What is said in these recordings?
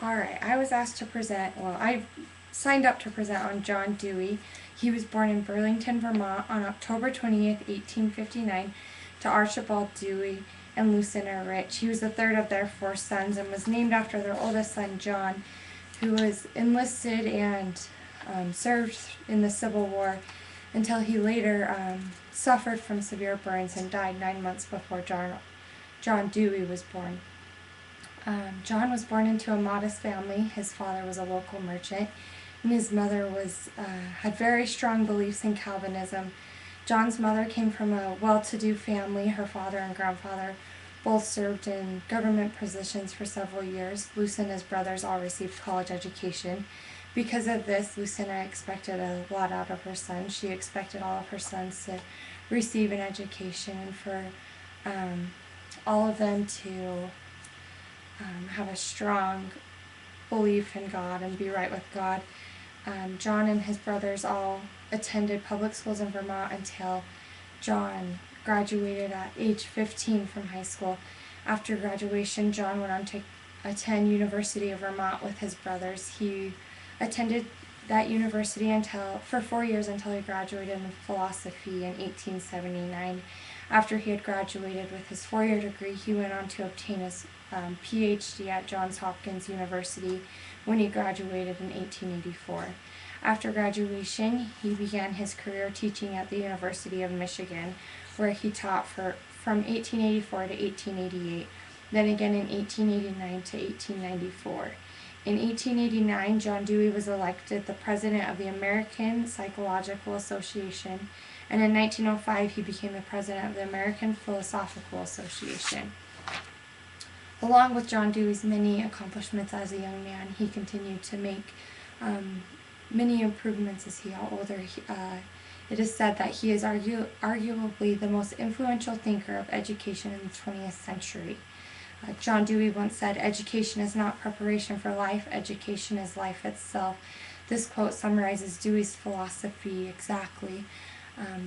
Alright, I was asked to present, well, I signed up to present on John Dewey. He was born in Burlington, Vermont on October 20th, 1859, to Archibald Dewey and Lucina Rich. He was the third of their four sons and was named after their oldest son, John, who was enlisted and served in the Civil War until he later suffered from severe burns and died 9 months before John Dewey was born. John was born into a modest family. His father was a local merchant, and his mother had very strong beliefs in Calvinism. John's mother came from a well-to-do family. Her father and grandfather both served in government positions for several years. Lucina's brothers all received college education. Because of this, Lucina expected a lot out of her son. She expected all of her sons to receive an education and for all of them to have a strong belief in God and be right with God. John and his brothers all attended public schools in Vermont until John graduated at age 15 from high school. After graduation, John went on to attend University of Vermont with his brothers. He attended that university for 4 years until he graduated in philosophy in 1879. After he had graduated with his 4-year degree, he went on to obtain his PhD at Johns Hopkins University when he graduated in 1884. After graduation, he began his career teaching at the University of Michigan, where he taught from 1884 to 1888, then again in 1889 to 1894. In 1889, John Dewey was elected the president of the American Psychological Association, and in 1905 he became the president of the American Philosophical Association. Along with John Dewey's many accomplishments as a young man, he continued to make many improvements as he got older. It is said that he is arguably the most influential thinker of education in the 20th century. John Dewey once said, "Education is not preparation for life, education is life itself." This quote summarizes Dewey's philosophy exactly.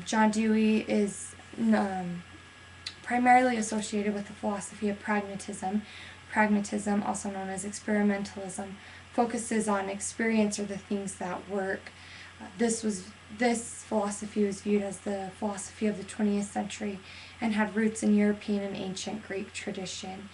John Dewey is primarily associated with the philosophy of pragmatism. Pragmatism, also known as experimentalism, focuses on experience or the things that work. This philosophy was viewed as the philosophy of the 20th century and had roots in European and ancient Greek tradition.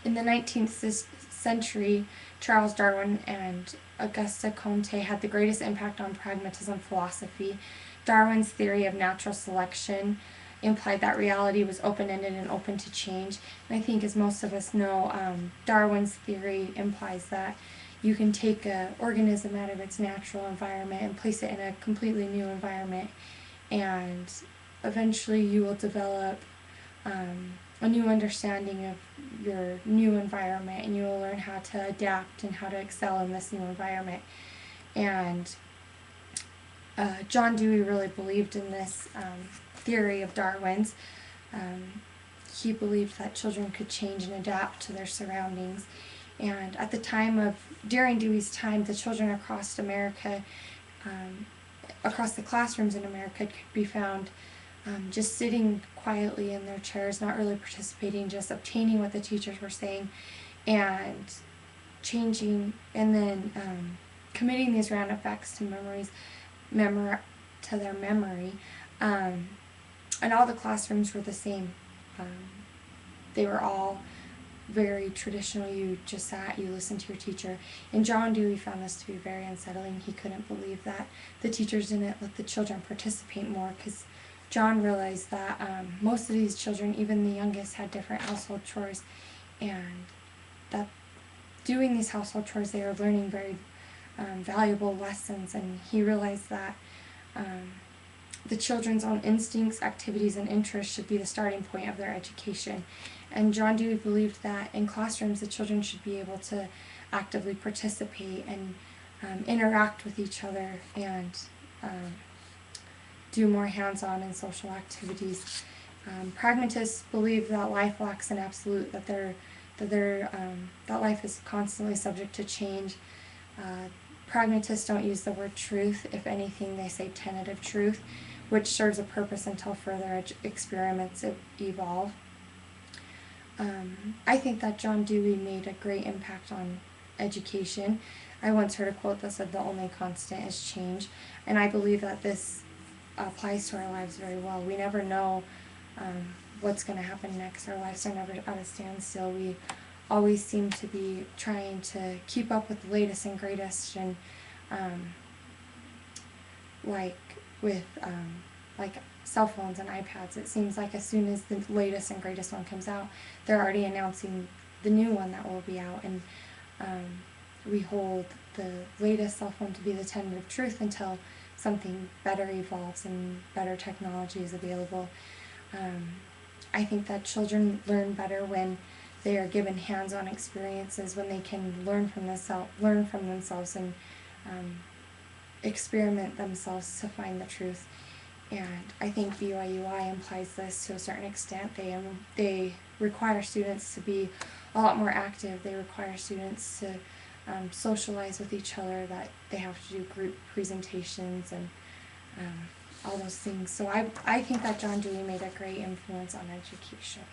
In the 19th century, Charles Darwin and Auguste Comte had the greatest impact on pragmatism philosophy. Darwin's theory of natural selection implied that reality was open-ended and open to change. And I think, as most of us know, Darwin's theory implies that you can take an organism out of its natural environment and place it in a completely new environment, and eventually you will develop a new understanding of your new environment, and you will learn how to adapt and how to excel in this new environment. And John Dewey really believed in this theory of Darwin's. He believed that children could change and adapt to their surroundings. And during Dewey's time, the children across America, across the classrooms in America, could be found just sitting quietly in their chairs, not really participating, just obtaining what the teachers were saying and changing, and then committing these random facts to their memory. And all the classrooms were the same. They were all very traditional. You just sat, you listened to your teacher. And John Dewey found this to be very unsettling. He couldn't believe that the teachers didn't let the children participate more, because John realized that most of these children, even the youngest, had different household chores, and that doing these household chores, they were learning very valuable lessons. And he realized that the children's own instincts, activities, and interests should be the starting point of their education. And John Dewey believed that in classrooms the children should be able to actively participate and interact with each other and do more hands-on and social activities. Pragmatists believe that life lacks an absolute, that life is constantly subject to change. Pragmatists don't use the word truth. If anything, they say tentative truth, which serves a purpose until further experiments evolve. I think that John Dewey made a great impact on education. I once heard a quote that said the only constant is change, and I believe that this applies to our lives very well. We never know what's going to happen next. Our lives are never at a standstill. We always seem to be trying to keep up with the latest and greatest, and like with like cell phones and iPads, it seems like as soon as the latest and greatest one comes out, they're already announcing the new one that will be out, and we hold the latest cell phone to be the tenet of truth until something better evolves and better technology is available. I think that children learn better when they are given hands-on experiences, when they can learn from themselves and experiment themselves to find the truth. And I think BYUI implies this to a certain extent. They require students to be a lot more active. They require students to socialize with each other, that they have to do group presentations and all those things. So I think that John Dewey made a great influence on education.